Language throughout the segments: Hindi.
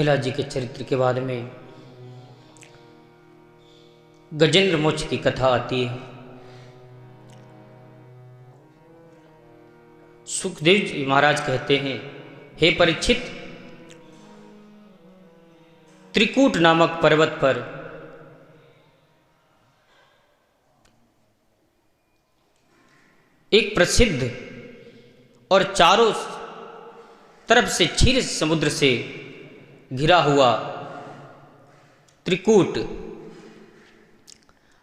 प्रहलाद जी के चरित्र के बाद में गजेंद्र मोक्ष की कथा आती है। सुखदेव जी महाराज कहते हैं, हे परीक्षित, त्रिकूट नामक पर्वत पर एक प्रसिद्ध और चारों तरफ से क्षीर समुद्र से घिरा हुआ त्रिकूट,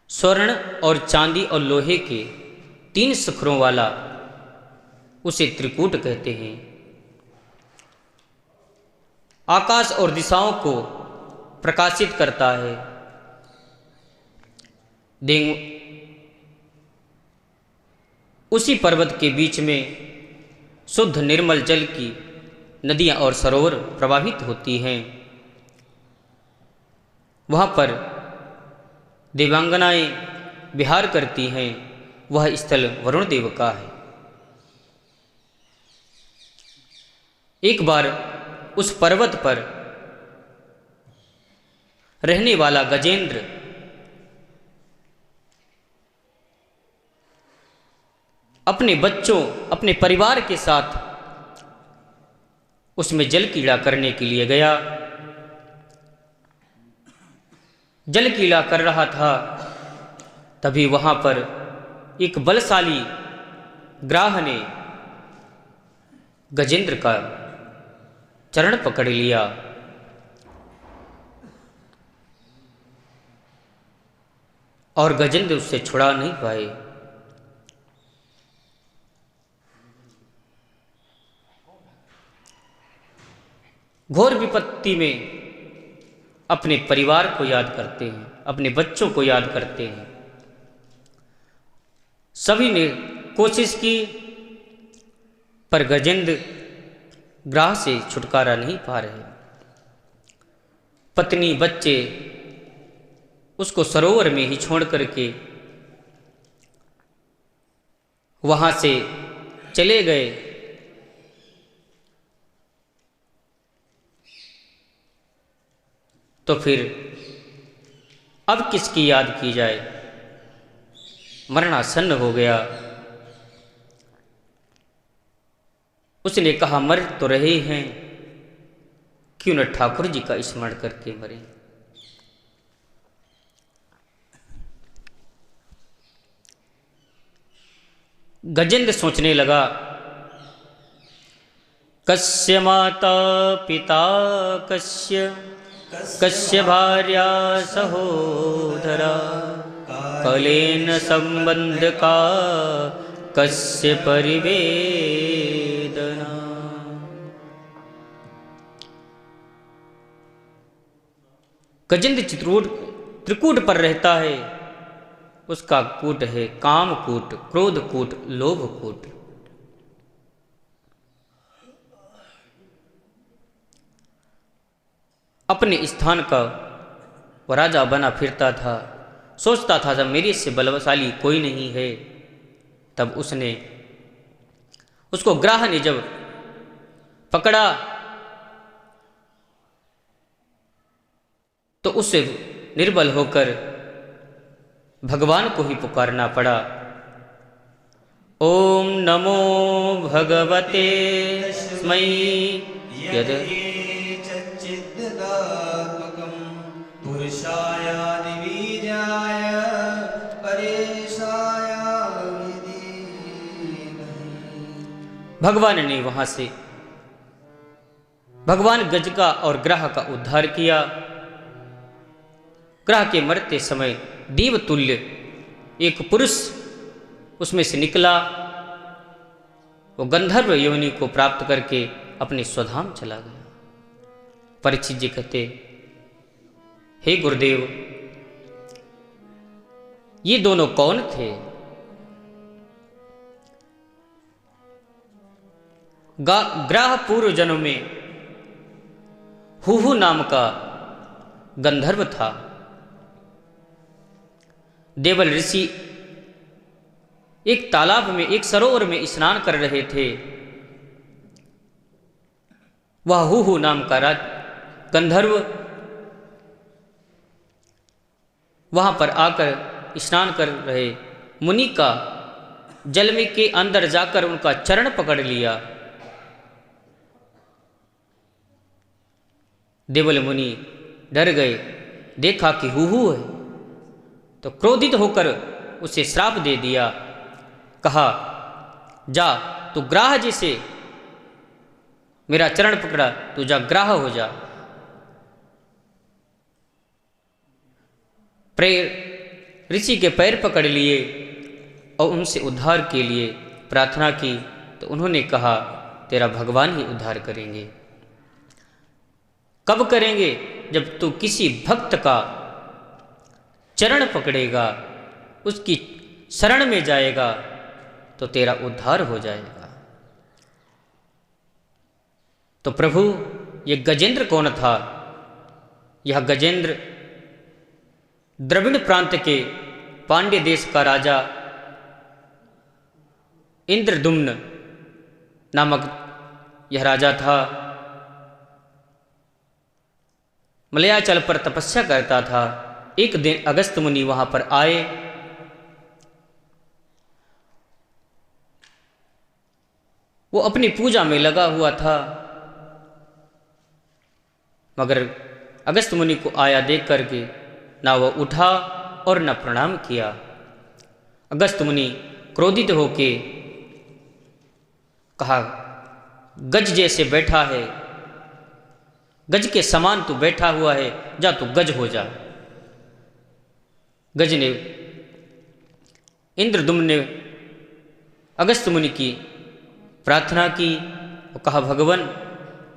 स्वर्ण और चांदी और लोहे के 3 शिखरों वाला, उसे त्रिकूट कहते हैं। आकाश और दिशाओं को प्रकाशित करता है। उसी पर्वत के बीच में शुद्ध निर्मल जल की नदियां और सरोवर प्रवाहित होती हैं। वहाँ पर देवांगनाएं विहार करती हैं। वह स्थल वरुण देव का है। एक बार उस पर्वत पर रहने वाला गजेंद्र अपने बच्चों, अपने परिवार के साथ उसमें जल क्रीड़ा करने के लिए गया। जल क्रीड़ा कर रहा था, तभी वहां पर एक बलशाली ग्राह ने गजेंद्र का चरण पकड़ लिया और गजेंद्र उससे छुड़ा नहीं पाए। घोर विपत्ति में अपने परिवार को याद करते हैं, अपने बच्चों को याद करते हैं। सभी ने कोशिश की, पर गजेंद्र ग्राह से छुटकारा नहीं पा रहे। पत्नी बच्चे उसको सरोवर में ही छोड़ करके वहां से चले गए। तो फिर अब किसकी याद की जाए? मरणासन्न हो गया। उसने कहा, मर तो रहे हैं, क्यों न ठाकुर जी का स्मरण करके मरे। गजेंद्र सोचने लगा, कस्य माता पिता कस्य, कस्य भार्या सहोदरा, कलेन संबंध का कस्य परिवेदना। गजेंद्र त्रिकूट पर रहता है। उसका कूट है कामकूट, क्रोधकूट, लोभकूट। अपने स्थान का वह राजा बना फिरता था। सोचता था, जब मेरे से बलशाली कोई नहीं है। तब उसको ग्राह ने जब पकड़ा तो उससे निर्बल होकर भगवान को ही पुकारना पड़ा। ओम नमो भगवते स्मै यद पुरुषाय दिवीजाय परेशाय भगवान ने वहां से भगवान गज का और ग्रह का उद्धार किया। ग्रह के मरते समय देवतुल्य एक पुरुष उसमें से निकला। वो गंधर्व योनि को प्राप्त करके अपने स्वधाम चला गया। परीक्षित जी कहते, हे गुरुदेव, ये दोनों कौन थे? ग्राह पूर्व जन्म में हुहु नाम का गंधर्व था। देवल ऋषि एक तालाब में, एक सरोवर में स्नान कर रहे थे। वह हुहु नाम का गंधर्व वहाँ पर आकर स्नान कर रहे मुनि का जल में के अंदर जाकर उनका चरण पकड़ लिया। देवल मुनि डर गए, देखा कि हूहू है, तो क्रोधित होकर उसे श्राप दे दिया। कहा, जा तू ग्राह जैसे मेरा चरण पकड़ा, तू जा ग्राह हो जा। ऋषि के पैर पकड़ लिए और उनसे उद्धार के लिए प्रार्थना की, तो उन्होंने कहा, तेरा भगवान ही उद्धार करेंगे। कब करेंगे? जब तू किसी भक्त का चरण पकड़ेगा, उसकी शरण में जाएगा, तो तेरा उद्धार हो जाएगा। तो प्रभु, ये गजेंद्र कौन था? यह गजेंद्र द्रविड़ प्रांत के पांड्य देश का राजा इंद्रदुम्न नामक यह राजा था। मलयाचल पर तपस्या करता था। एक दिन अगस्त मुनि वहां पर आए। वो अपनी पूजा में लगा हुआ था, मगर अगस्त मुनि को आया देख करके ना वह उठा और न प्रणाम किया। अगस्त मुनि क्रोधित होके कहा, गज जैसे बैठा है, गज के समान तू बैठा हुआ है, जा तू गज हो जा। गज ने, इंद्रदुम्न ने अगस्त मुनि की प्रार्थना की और कहा, भगवान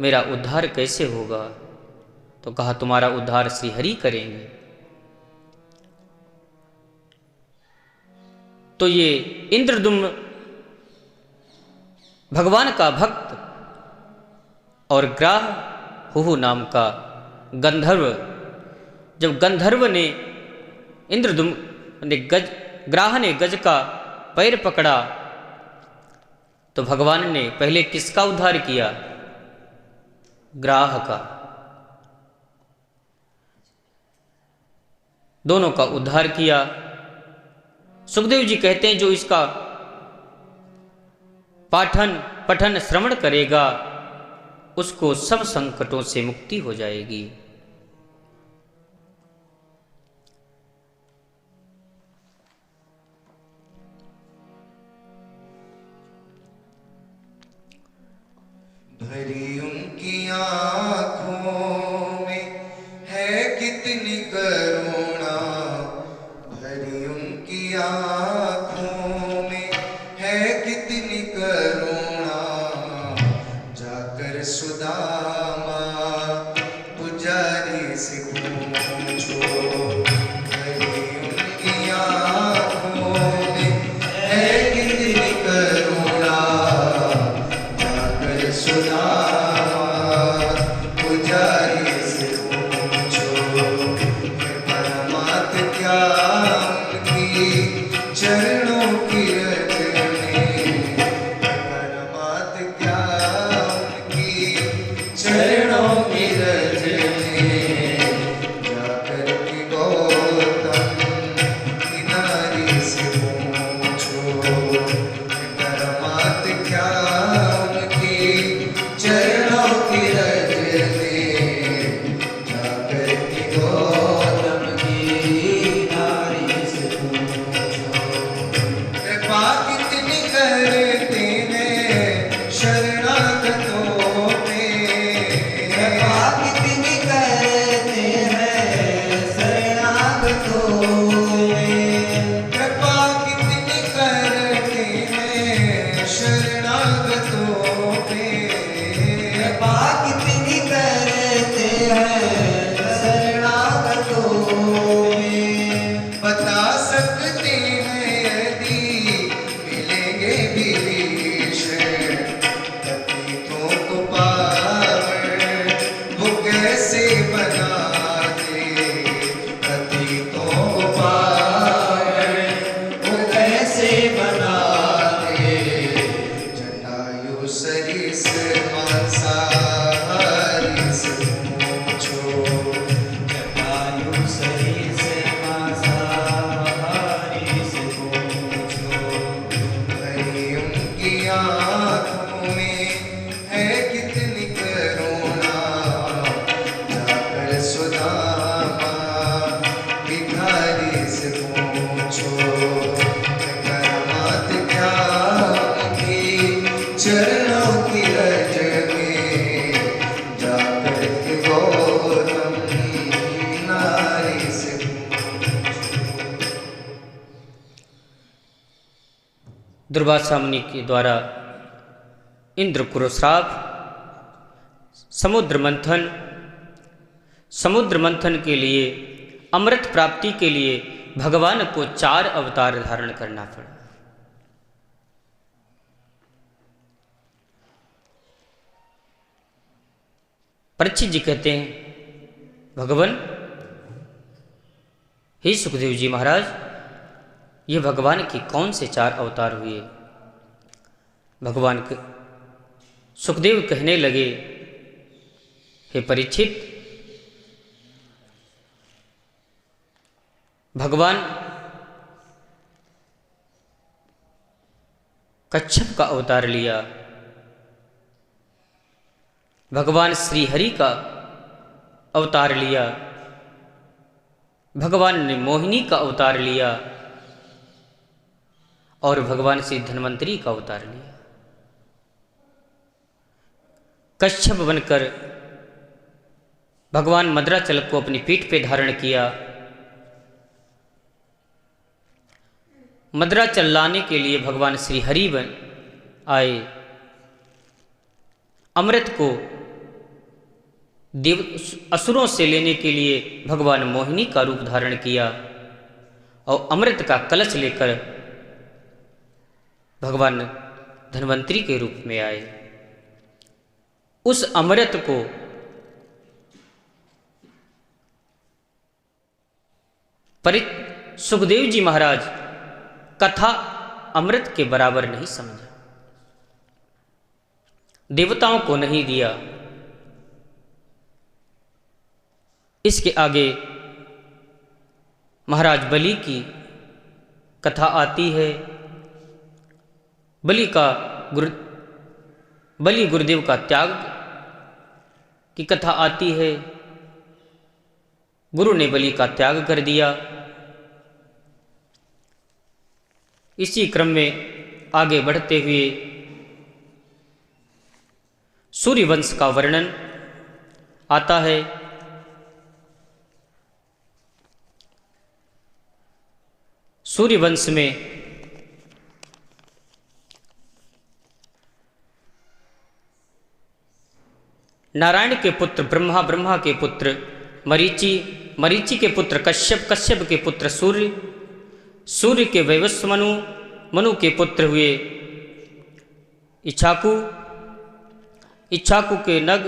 मेरा उद्धार कैसे होगा? तो कहा, तुम्हारा उद्धार श्री हरि करेंगे। तो ये इंद्रदुम्न भगवान का भक्त और ग्राह हुहू नाम का गंधर्व, जब गंधर्व ने इंद्रदुम्न ने ग्राह ने गज का पैर पकड़ा, तो भगवान ने पहले किसका उद्धार किया? ग्राह का। दोनों का उद्धार किया। सुखदेव जी कहते हैं, जो इसका पठन श्रवण करेगा, उसको सब संकटों से मुक्ति हो जाएगी। भरी उनकी आँखों में है कितनी करुणा, भरी उनकी आँखों में है कितनी करुणा, जाकर सुदामा पुजारी से पूछो, भरी उनकी आँखों में है कितनी करुणा, जाकर सुदामा पुजारी से पूछो, परमात्मा क्या उनकी चरणों की रचने, परमात्मा क्या उनकी चरणों की रचने, जाकर की गौ दुर्वासा मुनि के द्वारा इंद्र कुरुश्राप, समुद्र मंथन के लिए, अमृत प्राप्ति के लिए भगवान को 4 अवतार धारण करना पड़ा। परीक्षित जी कहते हैं, भगवान, हे सुखदेव जी महाराज, ये भगवान के कौन से 4 अवतार हुए? भगवान के सुखदेव कहने लगे, हे परीक्षित, भगवान कच्छप का अवतार लिया, भगवान श्री हरि का अवतार लिया, भगवान ने मोहिनी का अवतार लिया और भगवान श्री धन्वंतरी का अवतार लिया। कच्छप बनकर भगवान मद्राचल को अपनी पीठ पे धारण किया। मद्राचल लाने के लिए भगवान श्री हरि आए। अमृत को देव असुरों से लेने के लिए भगवान मोहिनी का रूप धारण किया और अमृत का कलश लेकर भगवान धन्वंतरी के रूप में आए। उस अमृत को सुखदेव जी महाराज कथा अमृत के बराबर नहीं समझा, देवताओं को नहीं दिया। इसके आगे महाराज बलि की कथा आती है। बलि गुरुदेव का त्याग की कथा आती है। गुरु ने बलि का त्याग कर दिया। इसी क्रम में आगे बढ़ते हुए सूर्यवंश का वर्णन आता है। सूर्यवंश में नारायण के पुत्र ब्रह्मा, ब्रह्मा के पुत्र मरीचि, मरीचि के पुत्र कश्यप, कश्यप के पुत्र सूर्य, सूर्य के वैवस्व मनु, मनु के पुत्र हुए इच्छाकु, इच्छाकु के नग,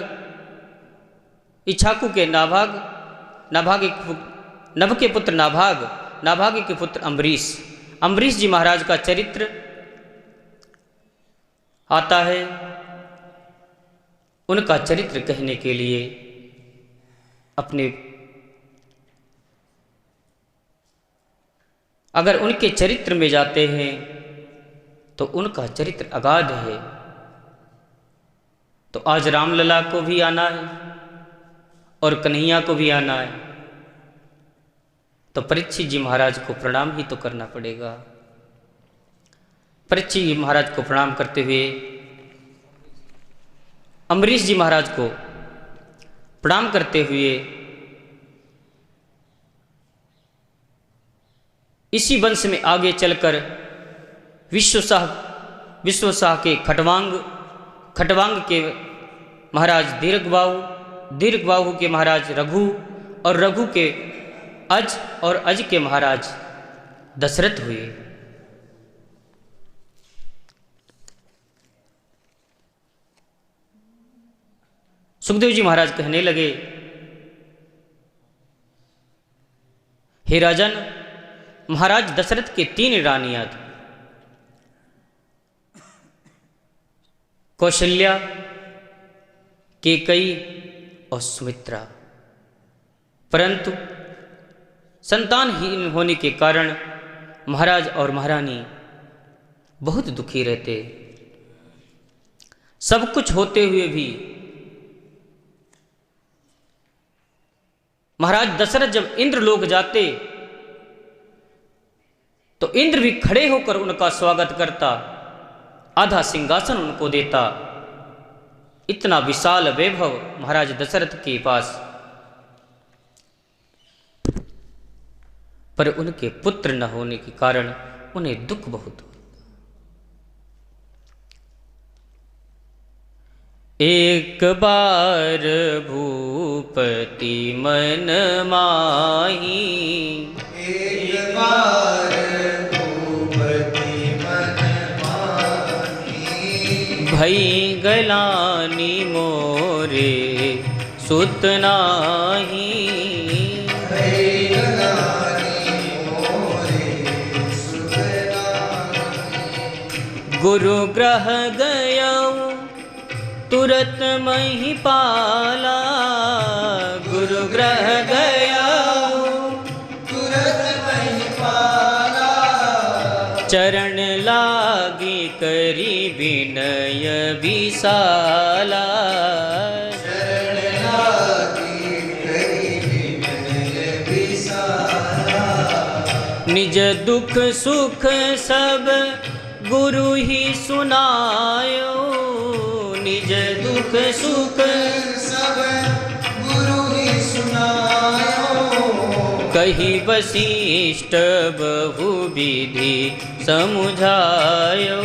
इच्छाकु के नाभाग, नाभाग नभ के पुत्र नाभाग, नाभाग के पुत्र अम्बरीश। अम्बरीश जी महाराज का चरित्र आता है। उनका चरित्र कहने के लिए अगर उनके चरित्र में जाते हैं तो उनका चरित्र अगाध है। तो आज रामलला को भी आना है और कन्हैया को भी आना है, तो परीक्षित जी महाराज को प्रणाम ही तो करना पड़ेगा। परीक्षित जी महाराज को प्रणाम करते हुए अम्बरीश जी महाराज को प्रणाम करते हुए इसी वंश में आगे चलकर विश्वशाह के खटवांग के महाराज दीर्घबाहु के महाराज रघु, और रघु के अज, और अज के महाराज दशरथ हुए। सुखदेव जी महाराज कहने लगे, हे राजन, महाराज दशरथ के 3 रानियां थी, कौशल्या, केकई और सुमित्रा। परंतु संतानहीन होने के कारण महाराज और महारानी बहुत दुखी रहते। सब कुछ होते हुए भी महाराज दशरथ जब इंद्रलोक जाते तो इंद्र भी खड़े होकर उनका स्वागत करता, आधा सिंहासन उनको देता। इतना विशाल वैभव महाराज दशरथ के पास, पर उनके पुत्र न होने के कारण उन्हें दुख बहुत हुआ। एक बार भूपति मन माही, एक बार भूपति मन माही, भई गलानी मोरे सुत नाही। भई गलानी मोरे सुत नाही। गुरु ग्रह गयऊ तुरत महिपाला, गुरु ग्रह गयऊ तुरत महिपाला, चरण लागी करी विनय विशाला। शरण लागी करी विनय विशाला, निज दुख सुख सब गुरु ही सुनायो, निज दुख सुख सब गुरु ही सुनायो, कही वशिष्ठ बहु विधि समुझायो।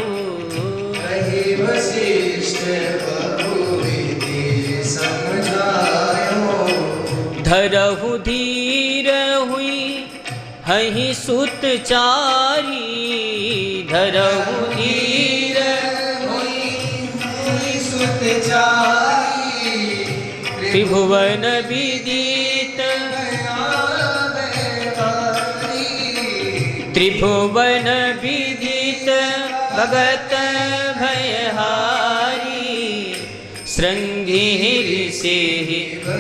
कही वशिष्ठ बहुविधि समझायो, धरहु धीर हुई हहि सुत चारी, धरहु धीर सुत चारी, त्रिभुवन विदित, त्रिभुवन विदित भगत भयहारी। श्रृंगी ऋषि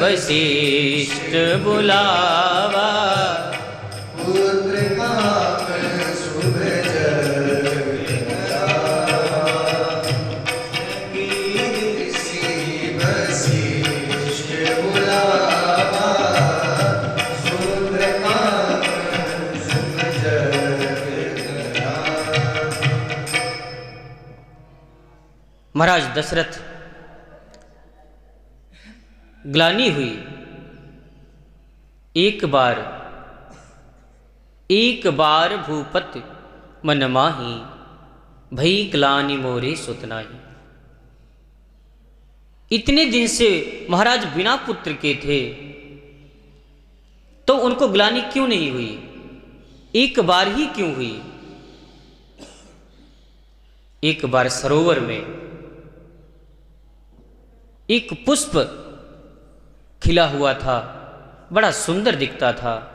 वशिष्ठ बुलावा, पुत्र काम शुभ जग ऋषि वशिष्ठ बुलावा, पुत्र काम शुभ जग। महाराज दशरथ ग्लानि हुई, एक बार भूपति मन माही, भई ग्लानि मोरे सुत नाही। इतने दिन से महाराज बिना पुत्र के थे, तो उनको ग्लानि क्यों नहीं हुई? एक बार ही क्यों हुई? एक बार सरोवर में एक पुष्प खिला हुआ था, बड़ा सुंदर दिखता था।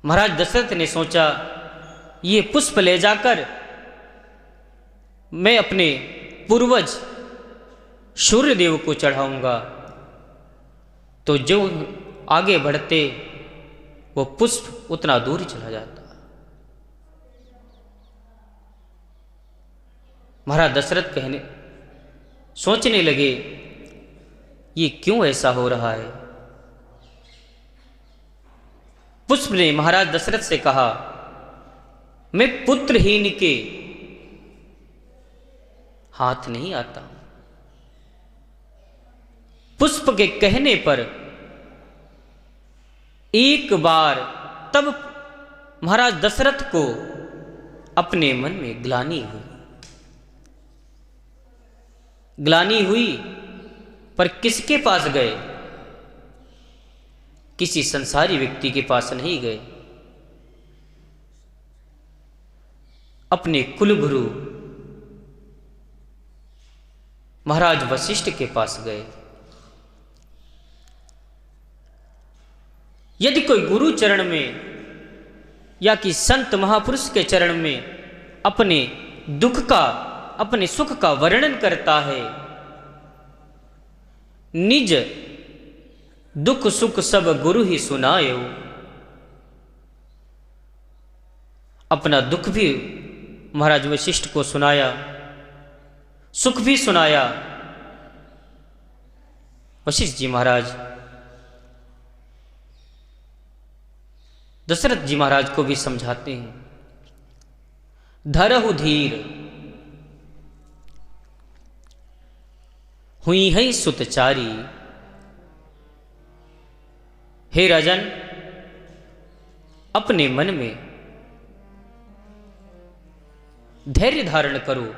महाराज दशरथ ने सोचा, ये पुष्प ले जाकर मैं अपने पूर्वज सूर्यदेव को चढ़ाऊंगा, तो जो आगे बढ़ते वो पुष्प उतना दूर चला जाता। महाराज दशरथ सोचने लगे, ये क्यों ऐसा हो रहा है? पुष्प ने महाराज दशरथ से कहा, मैं पुत्रहीन के हाथ नहीं आता। पुष्प के कहने पर एक बार तब महाराज दशरथ को अपने मन में ग्लानि हुई। ग्लानि हुई पर किसके पास गए? किसी संसारी व्यक्ति के पास नहीं गए, अपने कुलगुरु महाराज वशिष्ठ के पास गए। यदि कोई गुरु चरण में या कि संत महापुरुष के चरण में अपने दुख का, अपने सुख का वर्णन करता है, निज दुख सुख सब गुरु ही सुनायो। अपना दुख भी महाराज वशिष्ठ को सुनाया, सुख भी सुनाया। वशिष्ठ जी महाराज दशरथ जी महाराज को भी समझाते हैं, धरहु धीर हुई है सुतचारी। हे राजन, अपने मन में धैर्य धारण करो।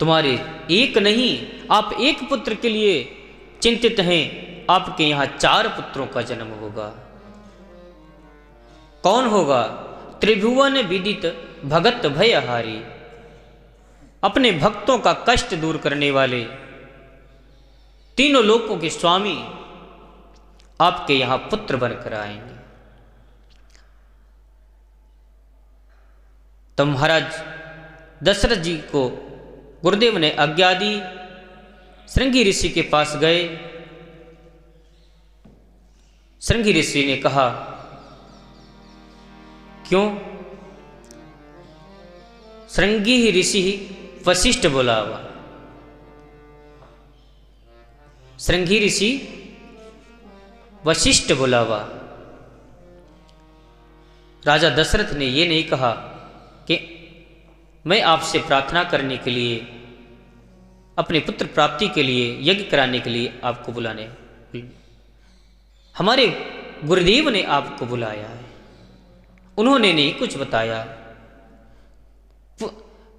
तुम्हारे एक नहीं, आप एक पुत्र के लिए चिंतित हैं, आपके यहाँ 4 पुत्रों का जन्म होगा। कौन होगा? त्रिभुवन विदित भगत भयहारी, अपने भक्तों का कष्ट दूर करने वाले, तीनों लोकों के स्वामी आपके यहाँ पुत्र बनकर आएंगे। तो महाराज दशरथ जी को गुरुदेव ने आज्ञा दी, श्रृंगी ऋषि के पास गए। श्रृंगी ऋषि ने कहा, क्यों? श्रृंगी ऋषि वशिष्ठ बुलावा। श्रृंगी ऋषि वशिष्ठ बुलावा। राजा दशरथ ने यह नहीं कहा कि मैं आपसे प्रार्थना करने के लिए, अपने पुत्र प्राप्ति के लिए, यज्ञ कराने के लिए आपको बुलाने, हमारे गुरुदेव ने आपको बुलाया है। उन्होंने नहीं कुछ बताया।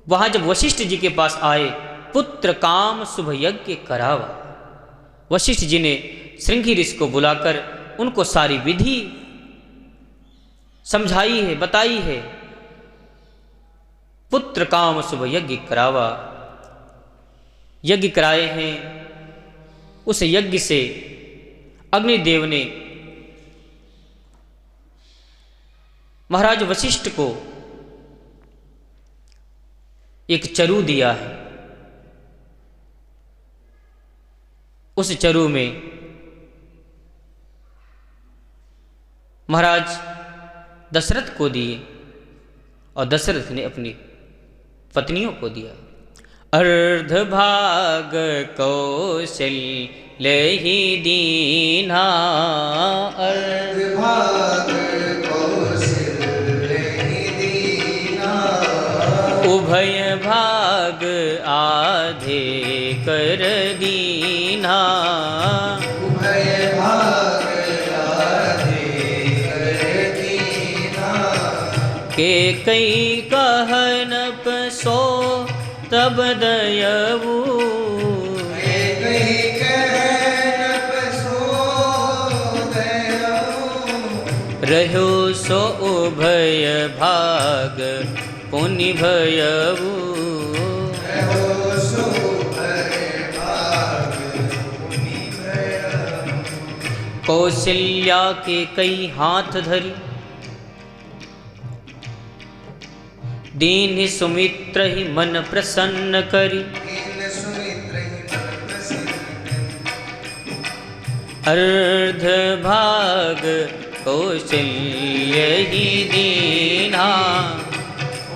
वहां जब वशिष्ठ जी के पास आए, पुत्र काम शुभ यज्ञ करावा, वशिष्ठ जी ने श्रृंगी ऋषि को बुलाकर उनको सारी विधि समझाई है, बताई है। पुत्र काम शुभ यज्ञ करावा, यज्ञ कराए हैं। उस यज्ञ से अग्निदेव ने महाराज वशिष्ठ को एक चरु दिया है। उस चरु में महाराज दशरथ को दिए और दशरथ ने अपनी पत्नियों को दिया। अर्ध भाग कौशल्य ही दीना, अर्ध भाग कौशल्य ही दीना, उभय भाग आधे कर दीना, उभय भाग आधे कर दीना, के कई कहन सो तब दयऊ, कई कहन सो दयऊ, रहो सो उभय भाग पुनि भयऊ, रहो सो उभय भाग पुनि भयऊ। कौशल्या के कई हाथ धरी, दीन सुमित्र ही मन प्रसन्न करी, दीन सुमित्र ही मन प्रसन्न, अर्ध भाग कौशल्य ही दीना,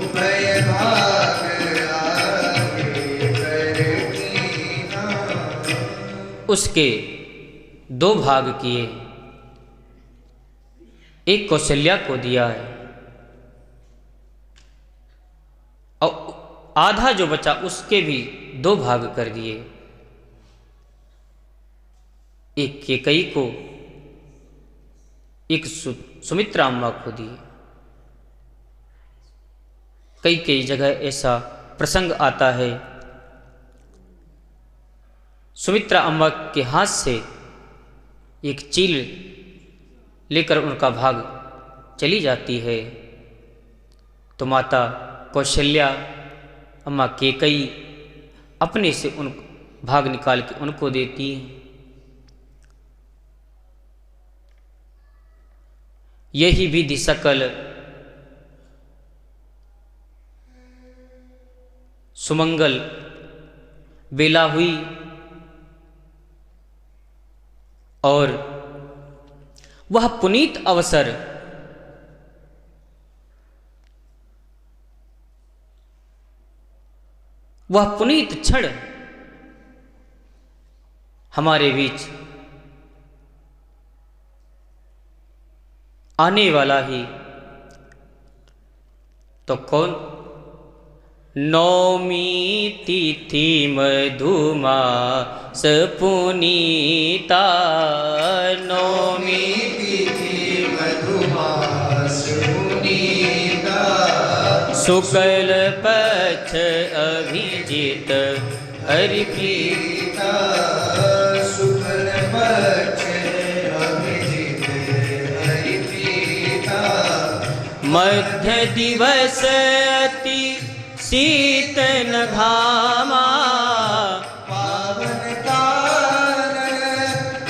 उभय भाग आगे कर दीना। उसके 2 भाग किए, एक कौशल्या को दिया है और आधा जो बचा उसके भी 2 भाग कर दिए। एक केकई को, एक सुमित्रा अम्मा को दिए। कई कई जगह ऐसा प्रसंग आता है, सुमित्रा अम्मा के हाथ से एक चील लेकर उनका भाग चली जाती है, तो माता कौशल्या अम्मा केकई अपने से उन भाग निकाल के उनको देती है। यही विधि सकल सुमंगल बेला हुई और वह पुनीत अवसर वह पुनीत क्षण हमारे बीच आने वाला ही। तो कौन? नौमी तिथि मधुमास पुनीता, नौमी तिथि मधुमास पुनीता, शुक्ल पक्ष अभिजित हरिप्रीत शुक्ल पक्ष अभिजित हरिप्रीता मध्य दिवस अति शीतन घामा पावन काल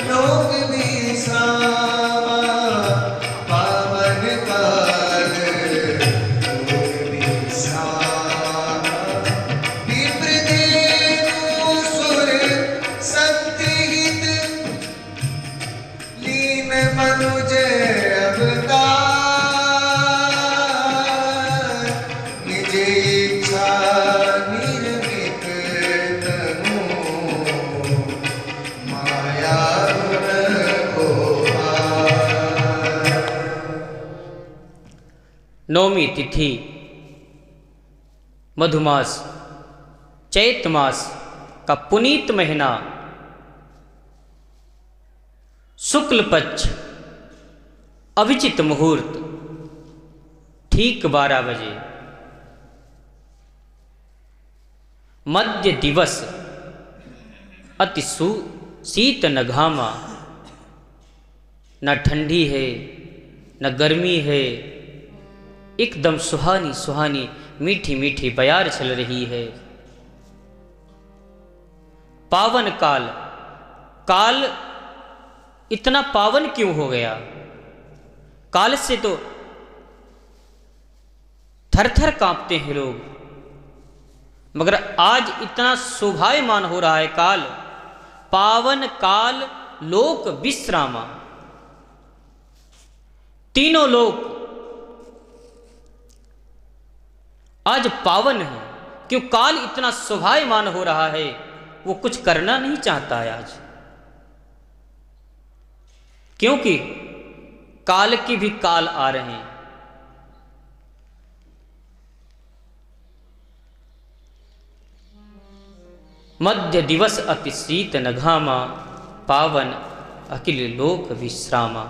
लोक विश्रामा पावन काल लोक विश्रामा विप्रदेव सुर संतहित लीन मनुज अवतार निज इच्छा निर्मित तनु माया गुण को पार। नवमी तिथि मधुमास चैत मास का पुनीत महीना शुक्ल पक्ष अभिजित मुहूर्त ठीक 12 बजे मध्य दिवस अति शीत न घामा न ठंडी है न गर्मी है एकदम सुहानी सुहानी मीठी मीठी बयार चल रही है। पावन काल काल इतना पावन क्यों हो गया? काल से तो थर थर कांपते हैं लोग, मगर आज इतना शोभायमान हो रहा है काल। पावन काल लोक विश्रामा, तीनों लोक आज पावन है। क्यों? काल इतना शोभायमान हो रहा है, वो कुछ करना नहीं चाहता है आज, क्योंकि काल के भी काल आ रहे हैं। मध्य दिवस अति शीत न घामा पावन अखिल लोक विश्रामा।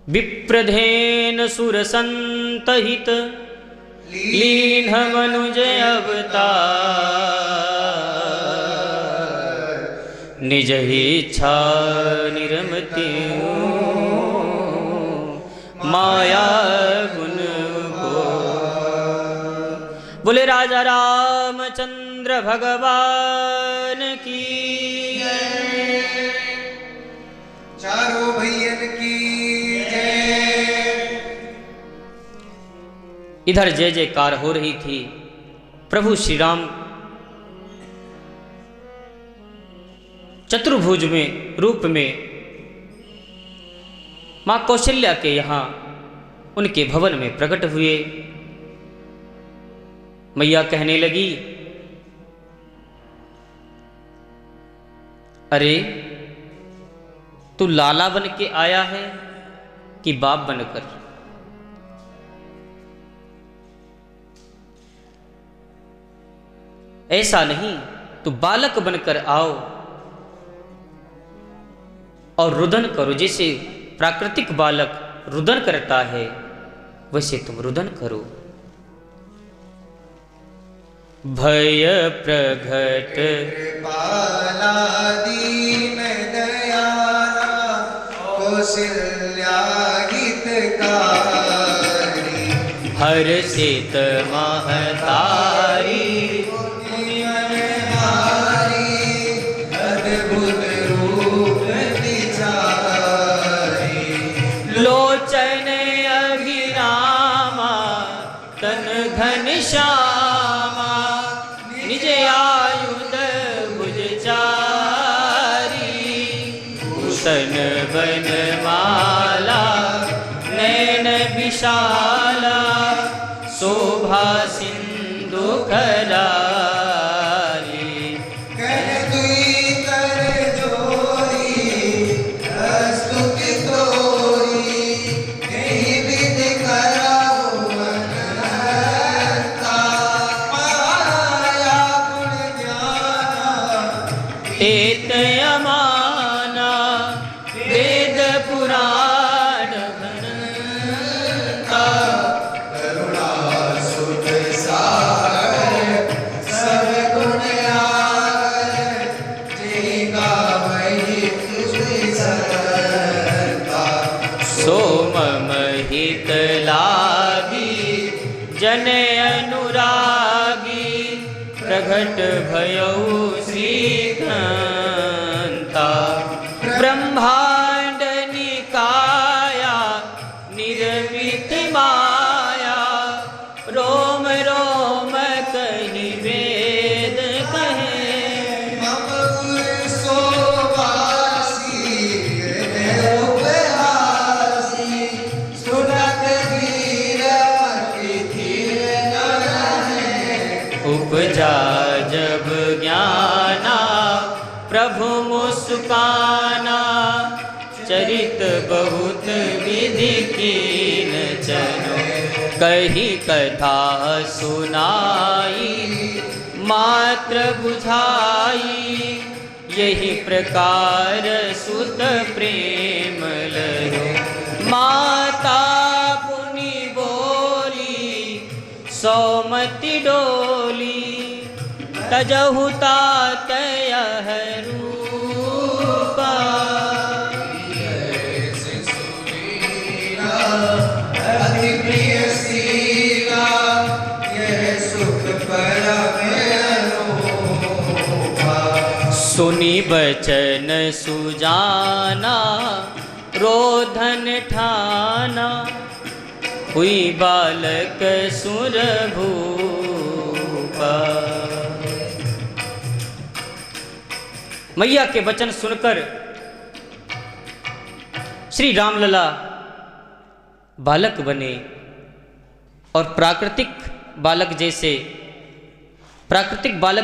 विप्रधेन सुर संतहित लीन मनुज अवतार निज इच्छा निर्मति माया गुण को। बोले राजा रामचंद्र भगवान की, चारों भैयन की इधर जय जयकार हो रही थी। प्रभु श्री राम चतुर्भुज में रूप में मां कौशल्या के यहाँ उनके भवन में प्रकट हुए। मैया कहने लगी, अरे तू लाला बन के आया है कि बाप बनकर? ऐसा नहीं, तू बालक बनकर आओ और रुदन करो। जैसे प्राकृतिक बालक रुदन करता है वैसे तुम रुदन करो। भय प्रगट कृपाला दीन दयाला कौशल्या हितकारी हर्षित महतारी अद्भुत रूप विचारी लोचन अभिरामा तन घनश्यामा निज आयुध भुजचारी भूषण बनमाला नैन विशाला शोभा सिंधु करारी कर दुई कर जोरी स्तुति तोरी कहीं विध कराओ मनहरता माया गुण ज्ञाना एत अमाना वेद पुराण घन प्रगट भयौ श्रीकांता ब्रह्मांड निकाया निर्मित माया रोम रोम कहि वेद कहे मम सोवासी उपहासी सुनत वीर मति धीर न रहे उपजा जब ज्ञाना प्रभु मुस्काना चरित बहुत विधि कीन चलो कही कथा सुनाई मात्र बुझाई यही प्रकार सुत प्रेम लयो माता पुनि बोली सौमति डोली तजहु तात यह रूपा अति प्रिय सीला यह सुख परम अनूपा सुनी बचन सुजाना रोधन ठाना हुई बालक सुर भूपा। मैया के वचन सुनकर श्री रामलला बालक बने और प्राकृतिक बालक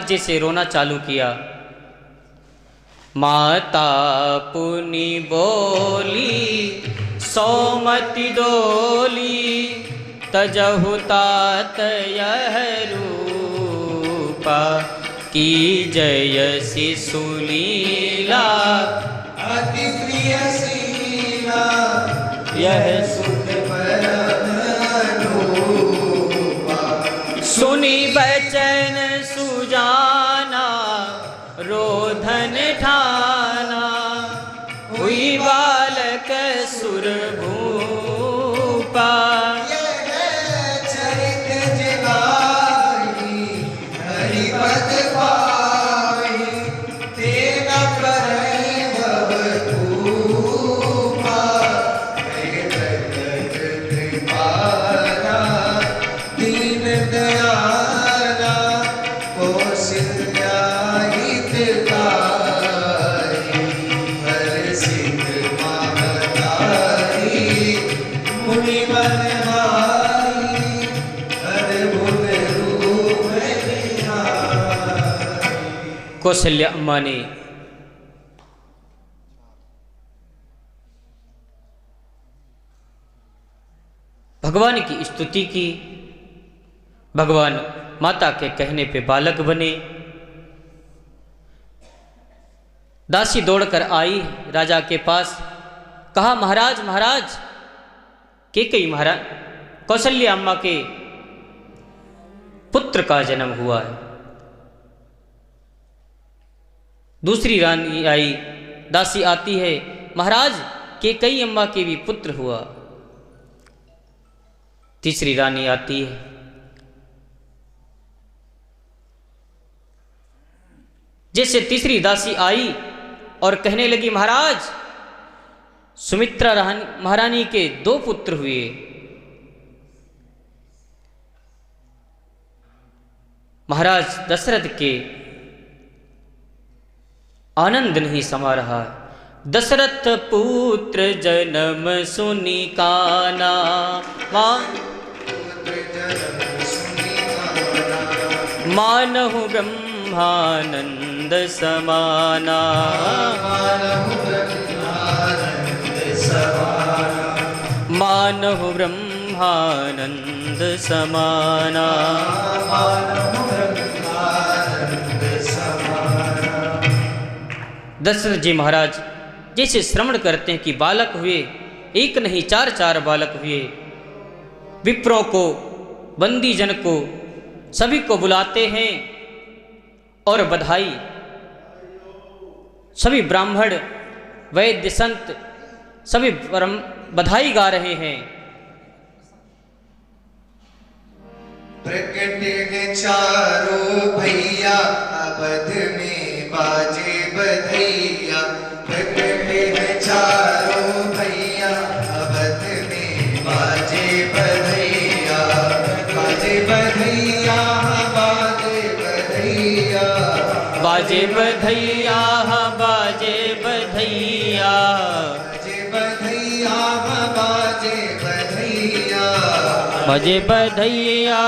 जैसे रोना चालू किया। माता पुनि बोली सौमति डोली तजहु तात यह रूपा की जय शिशुलीला अति प्रिय सीला यह सुख परम अनूपा सुनी बचन सुजाना रोधन ठाना हुई बालक सुर भूपा। चरित जिगाई हरिपद पाई तेना करई भवतूपा प्रगट कृपाला दीन दयाला कौशल्या हितकारी हर सिद्ध महतारी मुनि बनहारी अद्भुत रूप निहारी। कौशल्या अम्मा ने भगवान की स्तुति की। भगवान माता के कहने पे बालक बने। दासी दौड़कर आई राजा के पास, कहा महाराज महाराज कैकेयी महाराज कौशल्या अम्मा के पुत्र का जन्म हुआ है। दूसरी रानी आई, दासी आती है, महाराज कैकेयी अम्मा के भी पुत्र हुआ। तीसरी रानी आती है, जैसे तीसरी दासी आई और कहने लगी महाराज सुमित्रा महारानी के 2 पुत्र हुए। महाराज दशरथ के आनंद नहीं समा रहा। दशरथ पुत्र जन्म सुनी काना मानहु ब्रह्मानंद समाना मानहु ब्रह्मानंद समाना। दशरथ जी महाराज जैसे श्रवण करते हैं कि बालक हुए, एक नहीं 4 बालक हुए। विप्रों को, बंदी जन को, सभी को बुलाते हैं और बधाई, सभी ब्राह्मण वैद्य संत सभी बधाई गा रहे हैं। प्रकट चारों भैया भैया अवध में बाजे बधैया प्रगटे हैं चारों भैया अवध में बाजे बधैया बाजे बधैया बाजे बधैया बाजे बधैया बाजे बधैया बाजे बधैया बाजे बधैया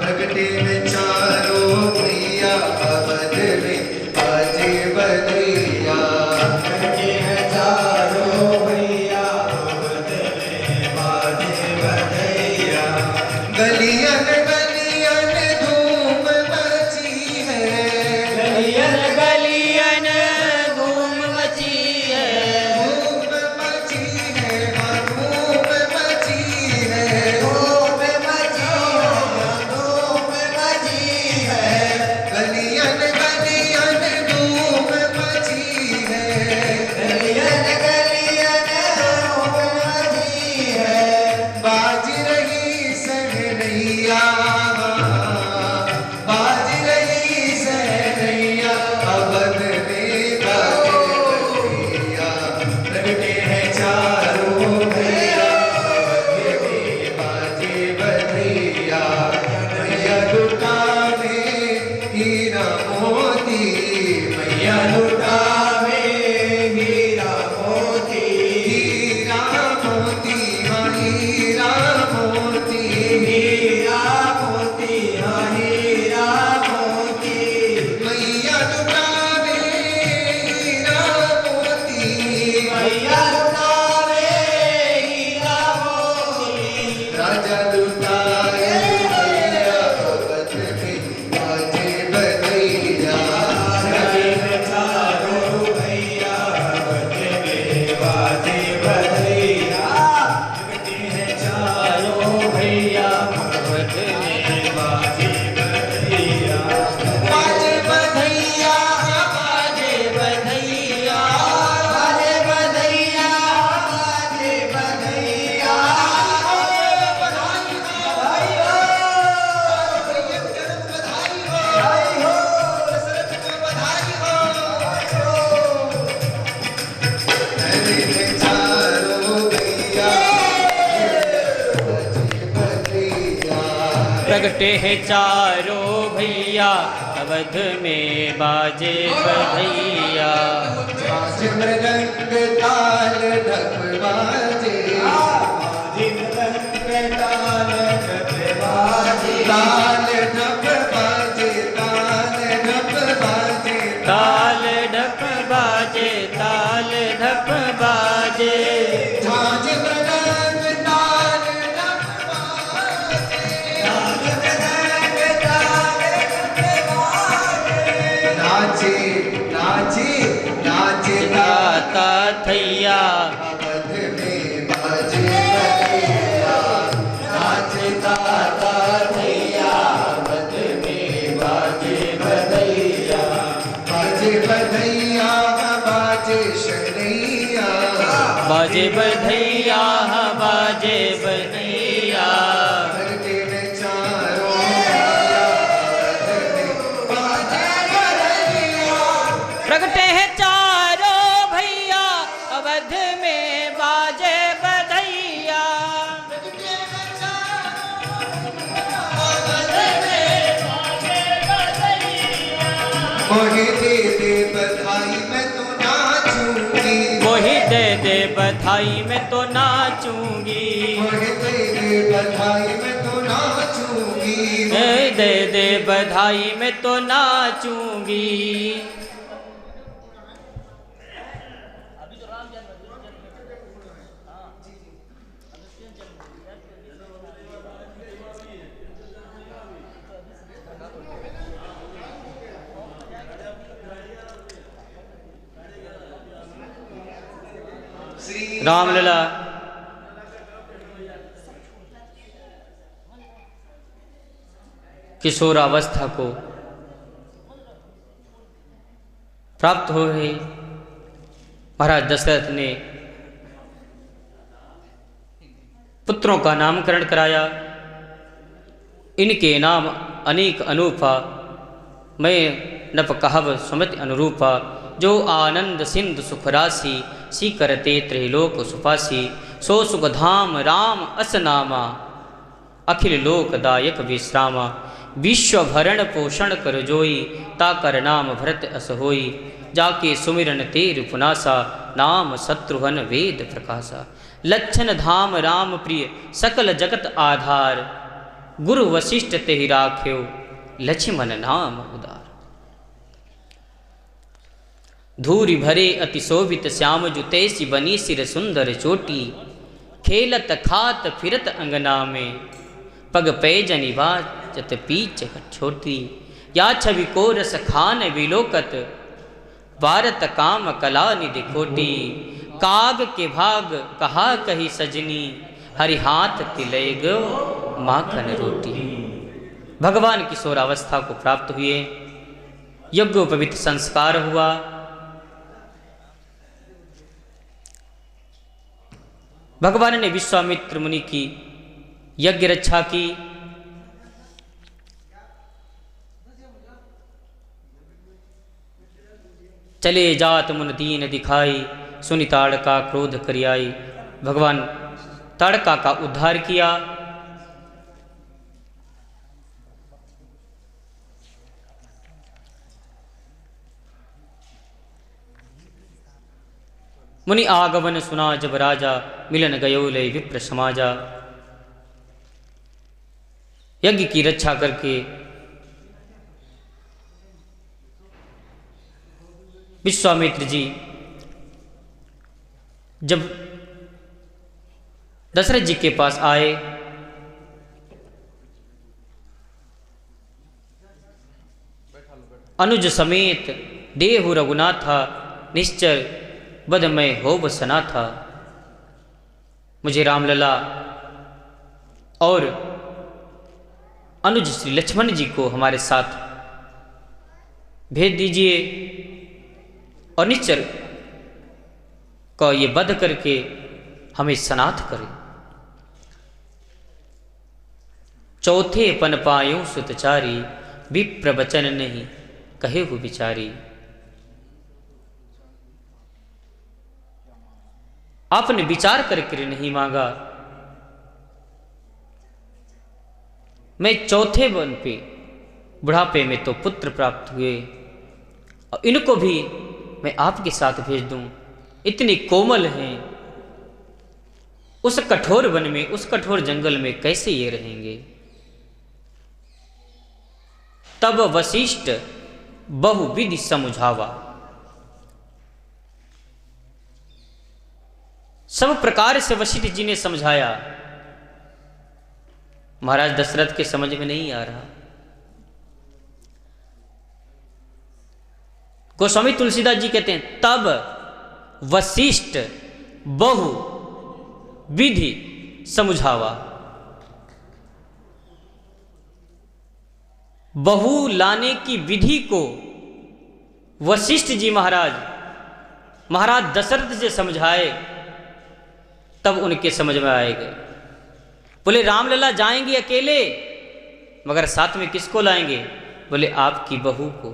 प्रगटे में चारों भैया अवध में बाजे बधैया प्रगटे में चारों भैया अवध में बाजे बधैया गलियन गलियन धूम मची है गलियन गलियन धूम मची है धूम मची है धूम मची है धूम मची है गलियन गलियन धूम मची है गलियन गलियन धूम मची है बाज रही सहनैया बाज रही सहनैया अवध में बाजे बधैया प्रगटे हैं चारों भैया अवध में बाजे बधैया मैया लुटावे हीरा मोती मैया लुटावे हीरा मोती हीरा मोती हाँ हीरा मोती हीरा मोती हाँ हीरा मोती मैया लुटावे हीरा मोती मैया लुटावे हीरा मोती राजा लुटाए भैया अवध में बाजे बधैया प्रगटे हैं चारों भैया अवध में बाजे बधैया प्रगटे हैं चारों भैया अवध में बाजे बधैया बाजे बधैया बाजे बधैया बाजे बधैया बाजे बधैया बधाई हो बधाई हो दशरथ को बधाई हो अरे चारों भैया प्रगटे हैं चारों भैया अवध में बाजे बधैया बाजे मृदंग ताल ढप बाजे ताल ढप बाजे ताल ढप बाजे ताल ढप बाजे ताल ढप बाजे ताल ढप बाजे झांझ मृदंग ताल ढप बाजे ताल मृदंग ताल ढप बाजे नाचे नाचे नाचे गाता थैया अवध में बाजे बधैया नाचे गाता थैया अवध में बाजे बधैया बाजे बधैया बाजे शनैया बाजे बधैया बाजे बधैया प्रगटे में चारों भैया अवध में बाजे बधैया प्रगटे हैं चारों भैया अवध में बाजे बधैया मोहे दे दे बधाई मैं तो नाचूंगी वही दे दे बधाई मैं तो नाचूंगी मोहे दे दे बधाई मैं तो नाचूंगी दे दे बधाई मैं तो नाचूंगी रामलला किशोरावस्था को प्राप्त हो गई। महाराज दशरथ ने पुत्रों का नामकरण कराया। इनके नाम अनेक अनूपा, मैं नप कहब सुमति अनुरूपा। जो आनंद सिंधु सुख राशि, सी करते त्रैलोक सुपासी। सो सुख धाम राम असनामा, अखिल लोकदायक विश्रामा। विश्व भरण पोषण कर जोई, ताकर नाम भरत अस होई। जाके सुमिरन तेर पुनासा, नाम शत्रुघ्न वेद प्रकाशा। लक्षण धाम राम प्रिय, सकल जगत आधार। गुरु वशिष्ठ तेहि राख्यो, लक्ष्मण नाम उदार। धूरि भरे अति शोभित श्याम जु, तैसी बनी सिर सुंदर चोटी। खेलत खात फिरत अंगना में, पग पैजनि बाजत पीछ छोटी। या छवि को रस खान विलोकत, भारत काम कला निधि कोटि। काग के भाग कहा कही सजनी, हरि हाथ तिलय गो माखन रोटी। भगवान किशोरावस्था को प्राप्त हुए, यज्ञोपवीत संस्कार हुआ। भगवान ने विश्वामित्र मुनि की यज्ञ रक्षा की। चले जात मुन दीन दिखाई, सुनि ताड़का क्रोध करियाई। भगवान ताड़का का उद्धार किया। मुनि आगमन सुना जब राजा, मिलन गयो लय विप्र समाजा। यज्ञ की रक्षा करके विश्वामित्र जी जब दशरथ जी के पास आए, अनुज समेत देहु रघुनाथा, निश्चर बदमय हो बसना था। मुझे रामलला और अनुज श्री लक्ष्मण जी को हमारे साथ भेज दीजिए और निश्चर का ये वध करके हमें सनाथ करें। चौथे पन पायूं सुतचारी, विप्र वचन नहीं कहे हु बिचारी। आपने विचार करके नहीं मांगा। मैं चौथे वन पे बुढ़ापे में तो पुत्र प्राप्त हुए, और इनको भी मैं आपके साथ भेज दूं। इतने कोमल हैं, उस कठोर वन में, उस कठोर जंगल में कैसे ये रहेंगे। तब वशिष्ठ बहुविधि समुझावा, सब प्रकार से वशिष्ठ जी ने समझाया। महाराज दशरथ के समझ में नहीं आ रहा। गोस्वामी तुलसीदास जी कहते हैं, तब वशिष्ठ बहु विधि समुझावा। बहु लाने की विधि को वशिष्ठ जी महाराज दशरथ जी समझाए, तब उनके समझ में आएगा। बोले रामलला जाएंगे अकेले, मगर साथ में किसको लाएंगे? बोले आपकी बहू को।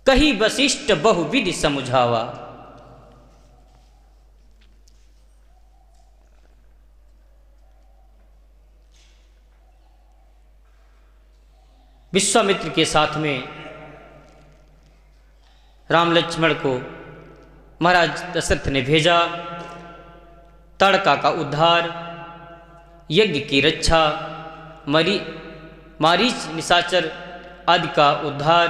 कही वशिष्ठ बहुविधि समुझावा। विश्वामित्र के साथ में राम लक्ष्मण को महाराज दशरथ ने भेजा। ताड़का का उद्धार, यज्ञ की रक्षा, मारीच निशाचर आदि का उद्धार।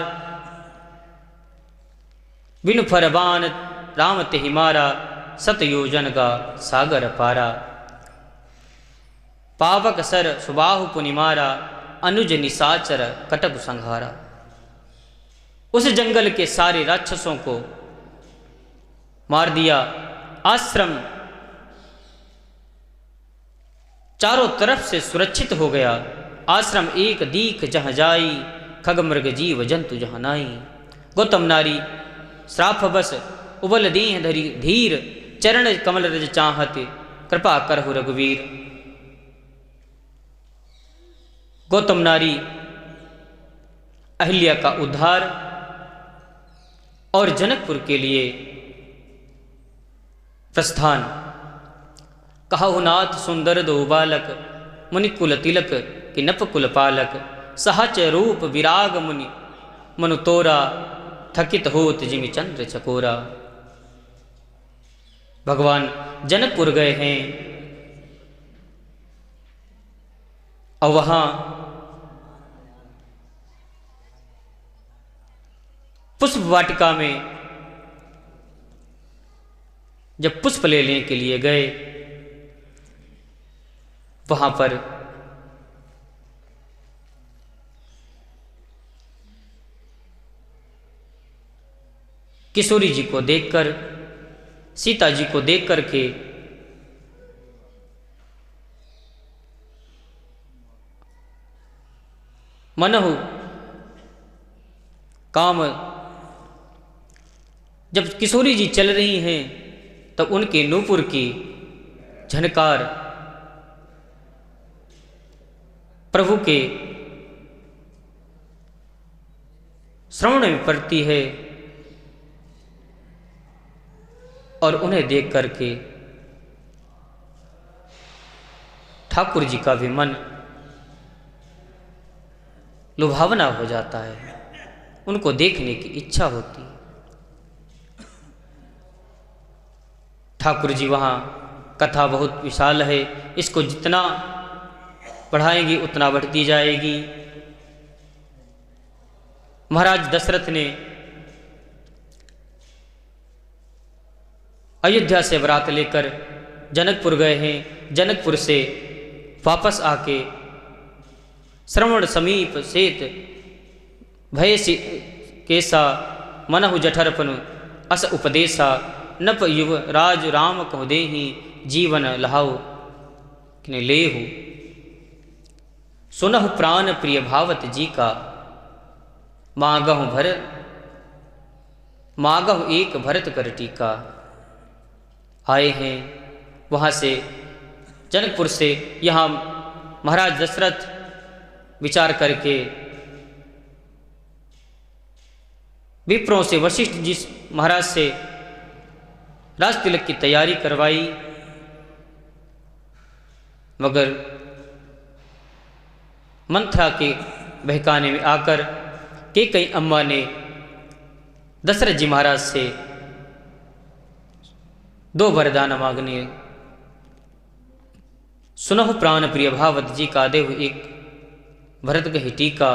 बिनु फरबान राम तेहि मारा, सतयोजन का सागर पारा। पावक सर सुबाहु पुनि मारा, अनुज निशाचर कटक संहारा। उस जंगल के सारे राक्षसों को मार दिया। आश्रम चारों तरफ से सुरक्षित हो गया। आश्रम एक दीख जहाँ जाई, खग मृग जीव जंतु जहाँ नाई। गौतम नारी श्राप बस उबल दीह धरी धीर, चरण कमल रज चाहत कृपा करहु रघुवीर। गौतम नारी अहिल्या का उद्धार और जनकपुर के लिए प्रस्थान। कहु नाथ सुंदर दो बालक, मुनिकुल तिलक कि नपकुल पालक, सहच रूप विराग मुनि मनु तोरा, थकित होत जिमि चंद्र चकोरा। भगवान जनकपुर गए हैं और वहां पुष्प वाटिका में जब पुष्प लेने के लिए गए, वहां पर किशोरी जी को देखकर, सीता जी को देख करके मनहु काम, जब किशोरी जी चल रही हैं तब उनके नूपुर की झनकार प्रभु के श्रवण में पड़ती है और उन्हें देख करके ठाकुर जी का भी मन लुभावना हो जाता है, उनको देखने की इच्छा होती है। ठाकुर जी वहाँ, कथा बहुत विशाल है, इसको जितना बढ़ाएंगी उतना बढ़ती जाएगी। महाराज दशरथ ने अयोध्या से बारात लेकर जनकपुर गए हैं। जनकपुर से वापस आके श्रवण समीप सेत भय केसा, मनहु जठरपन अस उपदेशा, नप युव राज राम कहु देहि, जीवन लहाउ किने लेहु। सुनहु प्राण प्रिय भावत जी का, मागहु एक भरत कर टीका। आए हैं वहाँ से, जनकपुर से यहाँ महाराज दशरथ विचार करके विप्रों से, वशिष्ठ जी महाराज से राज तिलक की तैयारी करवाई, मगर मंथरा के बहकाने में आकर कैकेयी अम्मा ने दशरथ जी महाराज से 2 वरदान मांगने। सुनहु प्राण प्रिय भावत जी का, देहु एक भरत कहि टीका,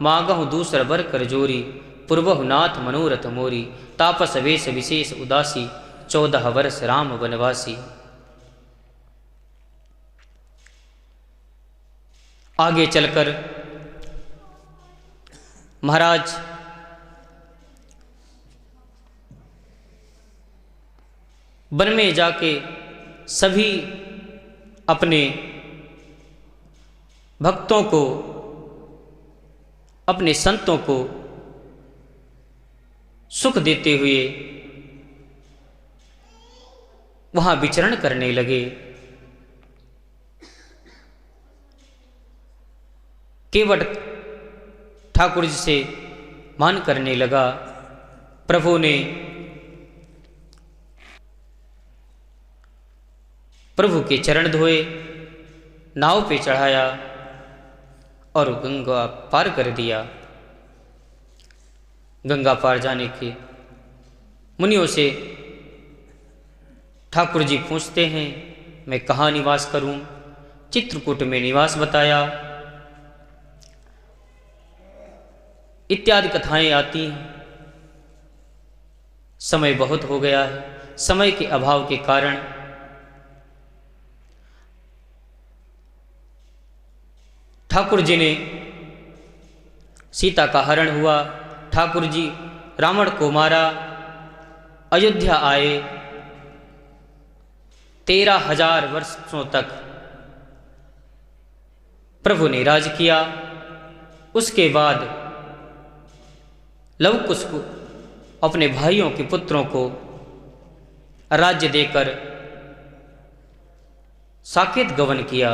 मांगहु दूसर बर कर जोरी, पूर्वहु नाथ मनोरथ मोरी, तापस वेश विशेष उदासी, 14 वर्ष राम वनवासी। आगे चलकर महाराज वन में जाके सभी अपने भक्तों को, अपने संतों को सुख देते हुए वहां विचरण करने लगे। केवट ठाकुर जी से मान करने लगा। प्रभु ने प्रभु के चरण धोए, नाव पे चढ़ाया और गंगा पार कर दिया। गंगा पार जाने के मुनियों से ठाकुर जी पूछते हैं, मैं कहाँ निवास करूं? चित्रकूट में निवास बताया, इत्यादि कथाएं आती हैं। समय बहुत हो गया है, समय के अभाव के कारण ठाकुर जी ने, सीता का हरण हुआ, ठाकुर जी रावण को मारा, अयोध्या आए, 13,000 वर्षों तक प्रभु ने राज किया। उसके बाद लव कुश को, अपने भाइयों के पुत्रों को राज्य देकर साकेत गमन किया।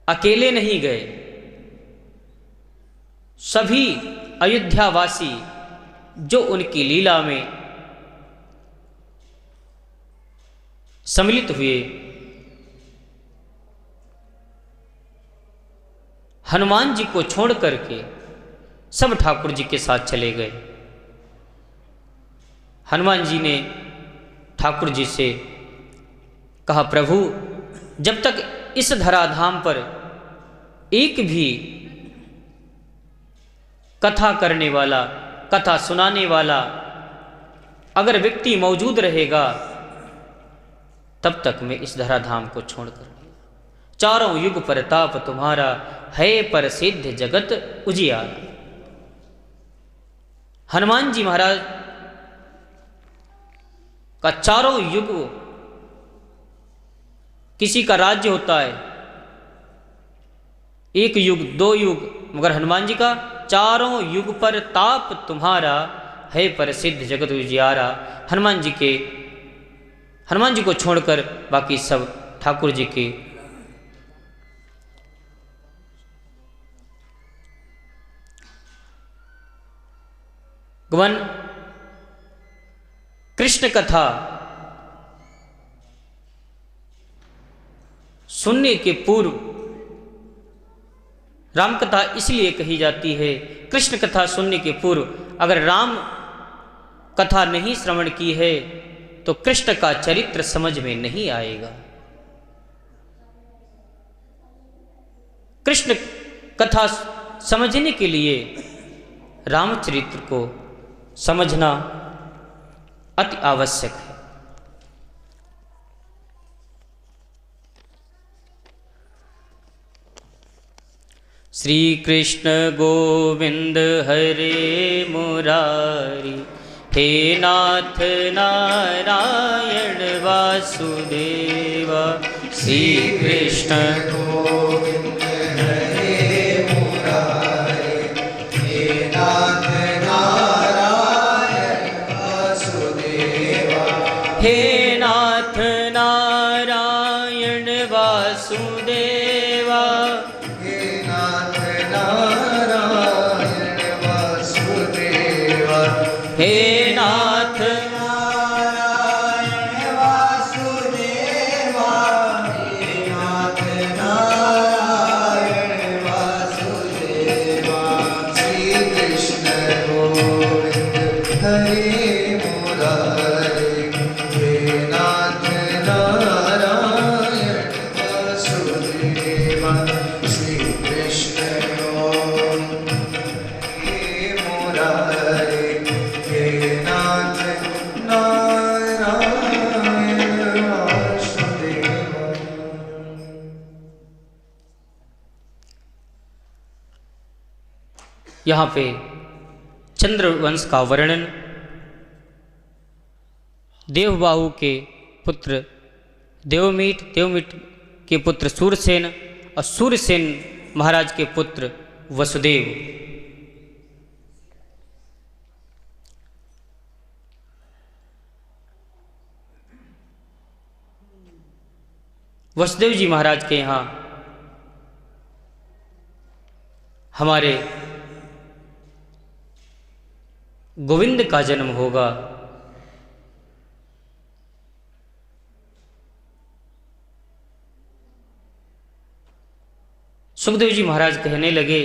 अकेले नहीं गए, सभी अयोध्यावासी जो उनकी लीला में सम्मिलित हुए, हनुमान जी को छोड़ करके सब ठाकुर जी के साथ चले गए। हनुमान जी ने ठाकुर जी से कहा, प्रभु जब तक इस धराधाम पर एक भी कथा करने वाला, कथा सुनाने वाला अगर व्यक्ति मौजूद रहेगा, तब तक मैं इस धराधाम को छोड़कर, चारों युग प्रताप तुम्हारा, है प्रसिद्ध जगत उजियारा। हनुमान जी महाराज का चारों युग, किसी का राज्य होता है एक युग, दो युग, मगर हनुमान जी का चारों युग पर ताप तुम्हारा, है प्रसिद्ध जगत उजियारा। हनुमान जी को छोड़कर बाकी सब ठाकुर जी के गवन कृष्ण कथा सुनने के पूर्व, राम कथा इसलिए कही जाती है, कृष्ण कथा सुनने के पूर्व अगर राम कथा नहीं श्रवण की है तो कृष्ण का चरित्र समझ में नहीं आएगा। कृष्ण कथा समझने के लिए रामचरित्र को समझना अति आवश्यक है। श्री कृष्ण गोविंद हरे मुरारी, हे नाथ नारायण वासुदेवा। श्री कृष्ण गोविंद हरे मुरारी, हे नाथ नारायण वासुदेवा। हे नाथ नारायण वासुदेवा। हे नाथ नारायण वासुदेवा। हे नाथ नारायण वासुदेवा। हे नाथ नारायण वासुदेवा। श्री कृष्ण गोविंद हरे मुरारी, हे नाथ नारायण वासुदेवा। श्री कृष्ण गोविंद हरे मुरारी, हे नाथ नारायण वासुदेवा। यहाँ पे चंद्रवंश का वर्णन, देवबाहु के पुत्र देवमीट के पुत्र सूरसेन और सूरसेन महाराज के पुत्र वसुदेव। वसुदेव जी महाराज के यहाँ हमारे गोविंद का जन्म होगा। सुखदेव जी महाराज कहने लगे,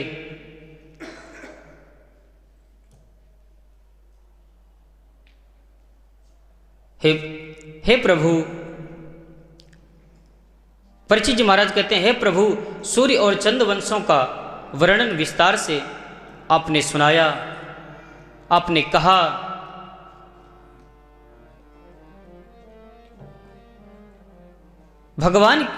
हे प्रभु, परीक्षित जी महाराज कहते हैं, हे प्रभु, सूर्य और चंद्र वंशों का वर्णन विस्तार से आपने सुनाया। आपने कहा भगवान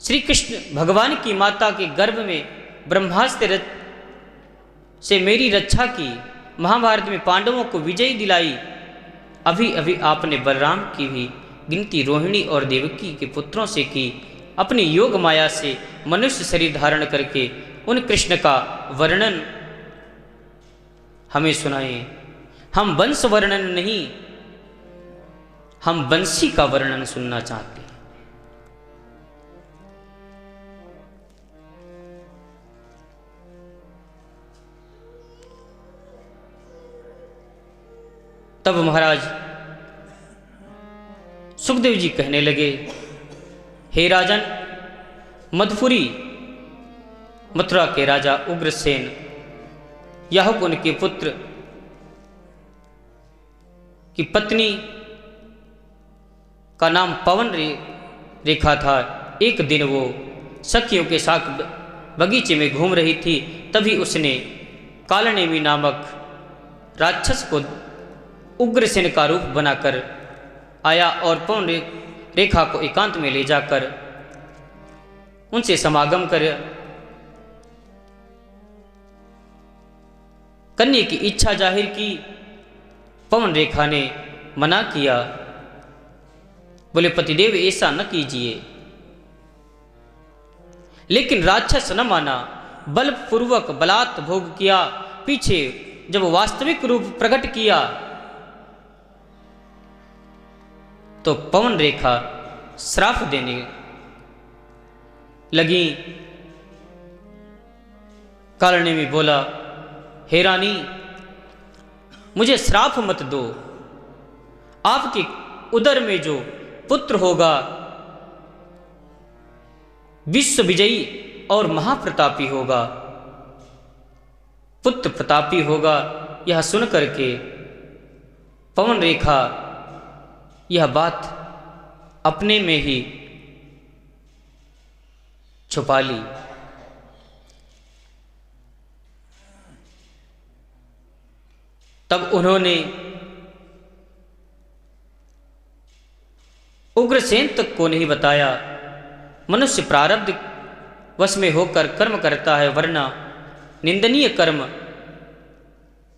श्री कृष्ण भगवान की माता के गर्भ में ब्रह्मास्त्र से मेरी रक्षा की, महाभारत में पांडवों को विजय दिलाई। अभी अभी आपने बलराम की भी गिनती रोहिणी और देवकी के पुत्रों से की। अपनी योग माया से मनुष्य शरीर धारण करके उन कृष्ण का वर्णन हमें सुनाए। हम वंश वर्णन नहीं, हम वंशी का वर्णन सुनना चाहते हैं। तब महाराज सुखदेव जी कहने लगे, हे राजन, मधुपुरी मथुरा के राजा उग्रसेन, यह उनके पुत्र की पत्नी का नाम पवन रेखा था। एक दिन वो सखियों के साथ बगीचे में घूम रही थी, तभी उसने कालनेमी नामक राक्षस को उग्रसेन का रूप बनाकर आया और पवन रेखा को एकांत में ले जाकर उनसे समागम करने की इच्छा जाहिर की। पवन रेखा ने मना किया, बोले पतिदेव ऐसा न कीजिए। लेकिन राक्षस न माना, बलपूर्वक बलात् भोग किया। पीछे जब वास्तविक रूप प्रकट किया तो पवन रेखा श्राप देने लगी। कालनेमी बोला, हे रानी, मुझे श्राप मत दो। आपके उदर में जो पुत्र होगा विश्व विजयी और महाप्रतापी होगा, पुत्र प्रतापी होगा। यह सुन करके पवन रेखा यह बात अपने में ही छुपा ली। तब उन्होंने उग्रसेन तक को नहीं बताया। मनुष्य प्रारब्ध वश में होकर कर्म करता है, वरना निंदनीय कर्म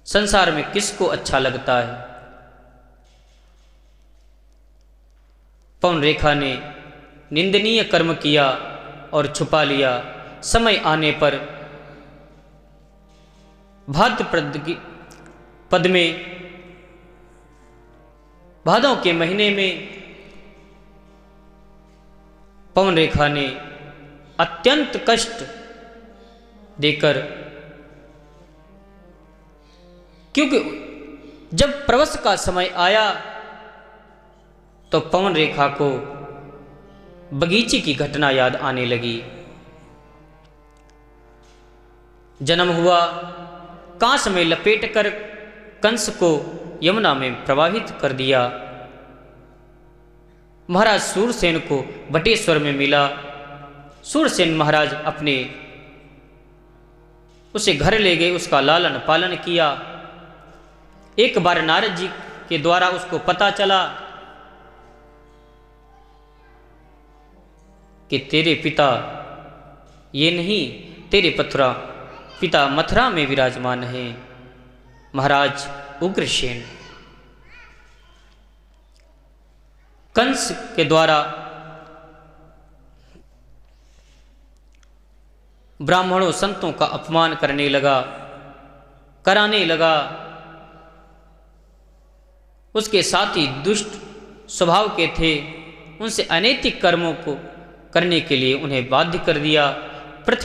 संसार में किसको अच्छा लगता है। पवन रेखा ने निंदनीय कर्म किया और छुपा लिया। समय आने पर भाद्रपद पद में, भादों के महीने में पवन रेखा ने अत्यंत कष्ट देकर, क्योंकि जब प्रवस का समय आया तो पवन रेखा को बगीचे की घटना याद आने लगी। जन्म हुआ, कांस में लपेटकर कंस को यमुना में प्रवाहित कर दिया। महाराज सूरसेन को बटेश्वर में मिला। सूरसेन महाराज अपने उसे घर ले गए, उसका लालन पालन किया। एक बार नारद जी के द्वारा उसको पता चला कि तेरे पिता ये नहीं, तेरे पिता मथुरा में विराजमान हैं, महाराज उग्रसेन। कंस के द्वारा ब्राह्मणों संतों का अपमान कराने लगा। उसके साथी दुष्ट स्वभाव के थे, उनसे अनैतिक कर्मों को करने के लिए उन्हें बाध्य कर दिया।